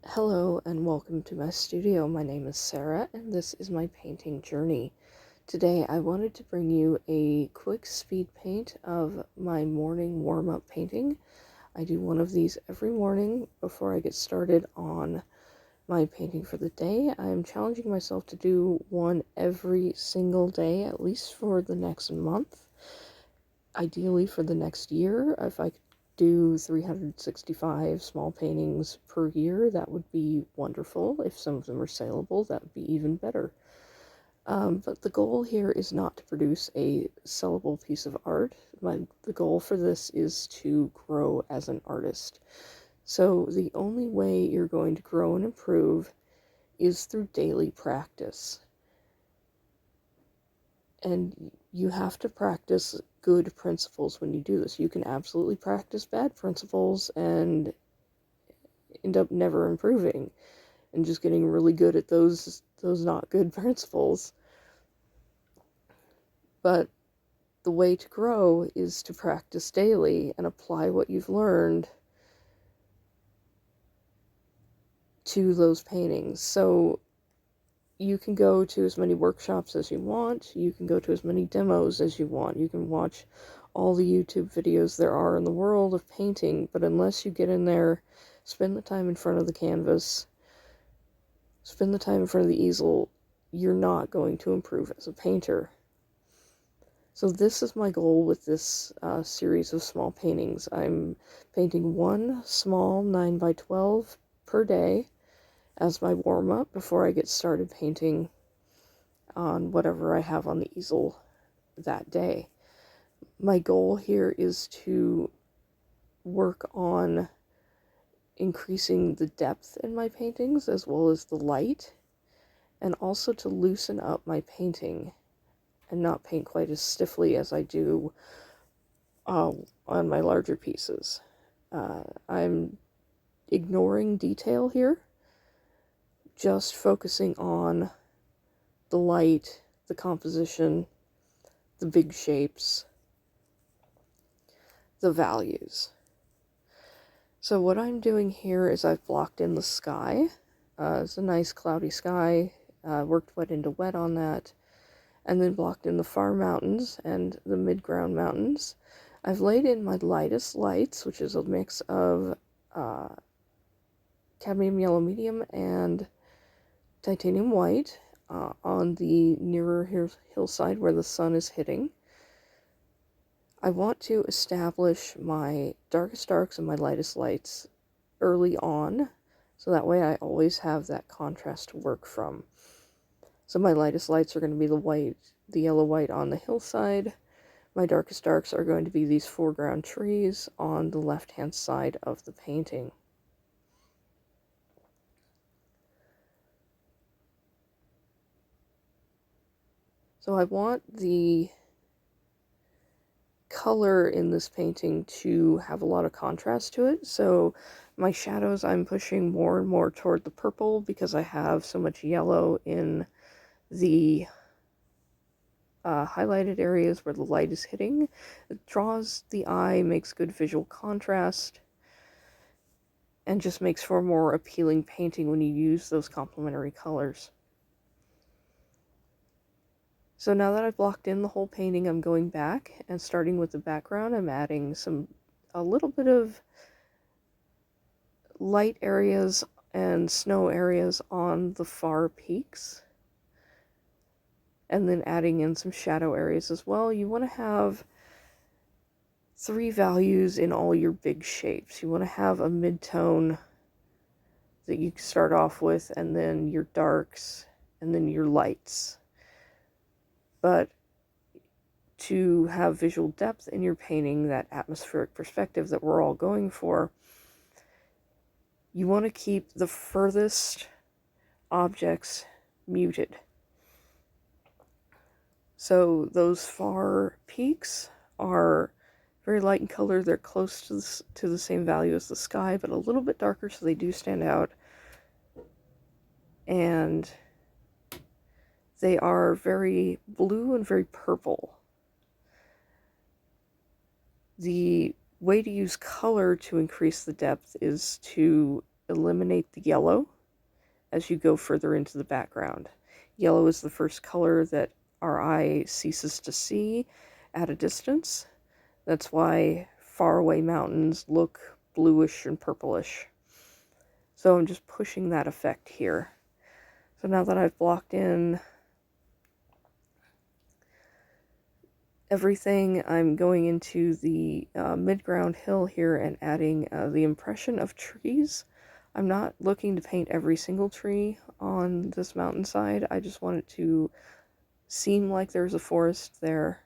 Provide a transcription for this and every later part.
Hello and welcome to my studio. My name is Sarah and this is my painting journey. Today I wanted to bring you a quick speed paint of my morning warm-up painting. I do one of these every morning before I get started on my painting for the day. I am challenging myself to do one every single day, at least for the next month. Ideally for the next year, if I could do 365 small paintings per year, that would be wonderful. If some of them are saleable, that would be even better. But the goal here is not to produce a sellable piece of art. The goal for this is to grow as an artist. So the only way you're going to grow and improve is through daily practice. And you have to practice good principles when you do this. You can absolutely practice bad principles and end up never improving and just getting really good at those not good principles. But the way to grow is to practice daily and apply what you've learned to those paintings. So you can go to as many workshops as you want, you can go to as many demos as you want, you can watch all the YouTube videos there are in the world of painting, but unless you get in there, spend the time in front of the canvas, spend the time in front of the easel, you're not going to improve as a painter. So this is my goal with this series of small paintings. I'm painting one small 9x12 per day as my warm-up before I get started painting on whatever I have on the easel that day. My goal here is to work on increasing the depth in my paintings as well as the light, and also to loosen up my painting and not paint quite as stiffly as I do on my larger pieces. I'm ignoring detail here, just focusing on the light, the composition, the big shapes, the values. So what I'm doing here is I've blocked in the sky. It's a nice cloudy sky, worked wet into wet on that, and then blocked in the far mountains and the mid-ground mountains. I've laid in my lightest lights, which is a mix of cadmium yellow medium and titanium white on the nearer hillside where the sun is hitting. I want to establish my darkest darks and my lightest lights early on, so that way I always have that contrast to work from. So my lightest lights are going to be the yellow-white on the hillside. My darkest darks are going to be these foreground trees on the left-hand side of the painting. So I want the color in this painting to have a lot of contrast to it. So my shadows I'm pushing more and more toward the purple because I have so much yellow in the highlighted areas where the light is hitting. It draws the eye, makes good visual contrast, and just makes for a more appealing painting when you use those complementary colors. So now that I've blocked in the whole painting, I'm going back and starting with the background, I'm adding a little bit of light areas and snow areas on the far peaks, and then adding in some shadow areas as well. You want to have 3 values in all your big shapes. You want to have a mid-tone that you start off with, and then your darks, and then your lights. But to have visual depth in your painting, that atmospheric perspective that we're all going for, you want to keep the furthest objects muted. So those far peaks are very light in color. They're close to the same value as the sky, but a little bit darker, so they do stand out. And they are very blue and very purple. The way to use color to increase the depth is to eliminate the yellow as you go further into the background. Yellow is the first color that our eye ceases to see at a distance. That's why faraway mountains look bluish and purplish. So I'm just pushing that effect here. So now that I've blocked in everything, I'm going into the mid-ground hill here and adding the impression of trees. I'm not looking to paint every single tree on this mountainside. I just want it to seem like there's a forest there.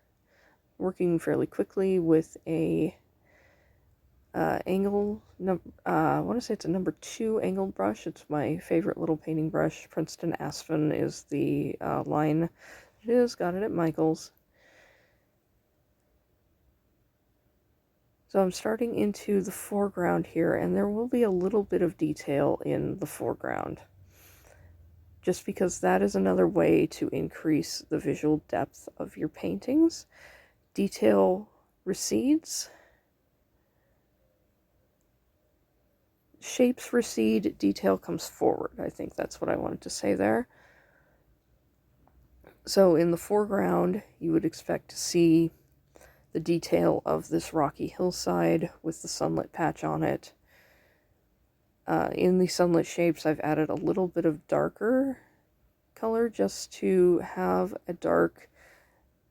Working fairly quickly with a angle, I want to say it's a number 2 angled brush. It's my favorite little painting brush. Princeton Aspen is the line it is. Got it at Michael's. So I'm starting into the foreground here, and there will be a little bit of detail in the foreground, just because that is another way to increase the visual depth of your paintings. Detail recedes. Shapes recede, detail comes forward. I think that's what I wanted to say there. So in the foreground, you would expect to see the detail of this rocky hillside with the sunlit patch on it. In the sunlit shapes, I've added a little bit of darker color just to have a dark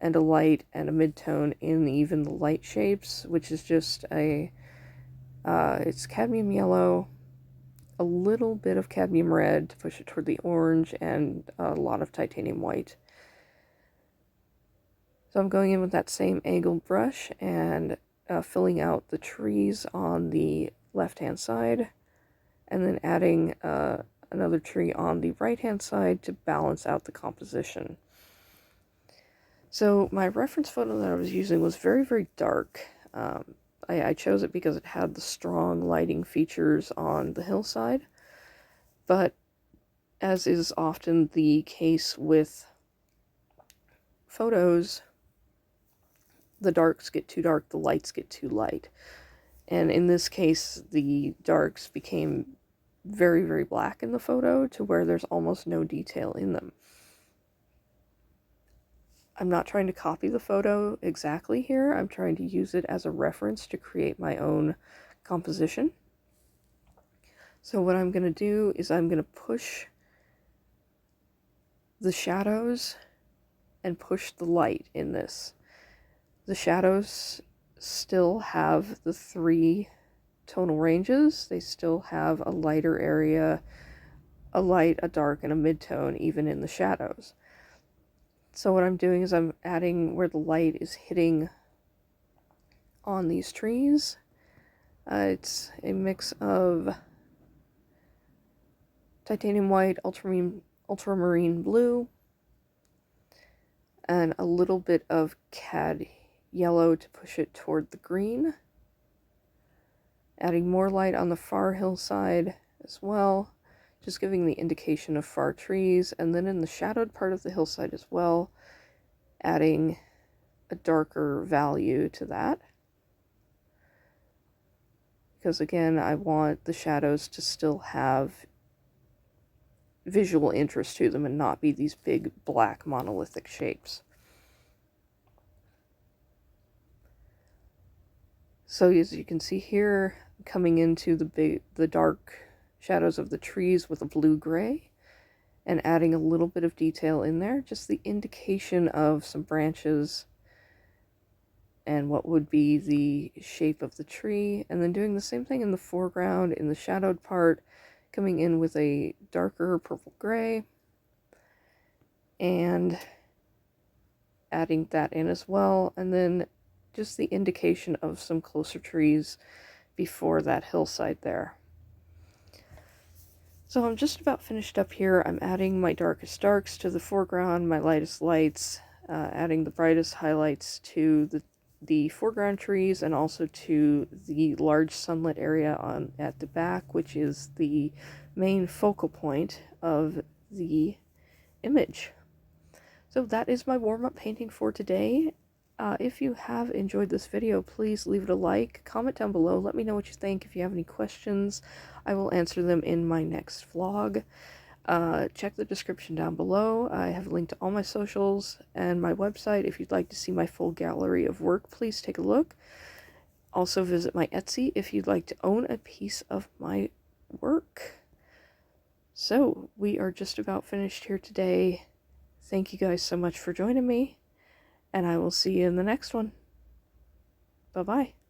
and a light and a mid-tone in even the light shapes, which is just it's cadmium yellow, a little bit of cadmium red to push it toward the orange, and a lot of titanium white. So I'm going in with that same angled brush and filling out the trees on the left-hand side, and then adding another tree on the right-hand side to balance out the composition. So my reference photo that I was using was very, very dark. I chose it because it had the strong lighting features on the hillside, but as is often the case with photos, the darks get too dark, the lights get too light. And in this case, the darks became very, very black in the photo to where there's almost no detail in them. I'm not trying to copy the photo exactly here. I'm trying to use it as a reference to create my own composition. So what I'm going to do is I'm going to push the shadows and push the light in this. The shadows still have the 3 tonal ranges. They still have a lighter area, a light, a dark, and a mid-tone even in the shadows. So what I'm doing is I'm adding where the light is hitting on these trees. It's a mix of titanium white, ultramarine blue, and a little bit of cad yellow to push it toward the green. Adding more light on the far hillside as well, just giving the indication of far trees, and then in the shadowed part of the hillside as well, adding a darker value to that. Because again, I want the shadows to still have visual interest to them and not be these big black monolithic shapes. So as you can see here, coming into the dark shadows of the trees with a blue-gray, and adding a little bit of detail in there, just the indication of some branches and what would be the shape of the tree, and then doing the same thing in the foreground in the shadowed part, coming in with a darker purple-gray, and adding that in as well, and then just the indication of some closer trees before that hillside there. So I'm just about finished up here. I'm adding my darkest darks to the foreground, my lightest lights, adding the brightest highlights to the foreground trees, and also to the large sunlit area at the back, which is the main focal point of the image. So that is my warm-up painting for today. If you have enjoyed this video, please leave it a like, comment down below, let me know what you think. If you have any questions, I will answer them in my next vlog. Check the description down below. I have a link to all my socials and my website. If you'd like to see my full gallery of work, please take a look. Also visit my Etsy if you'd like to own a piece of my work. So, we are just about finished here today. Thank you guys so much for joining me, and I will see you in the next one. Bye-bye.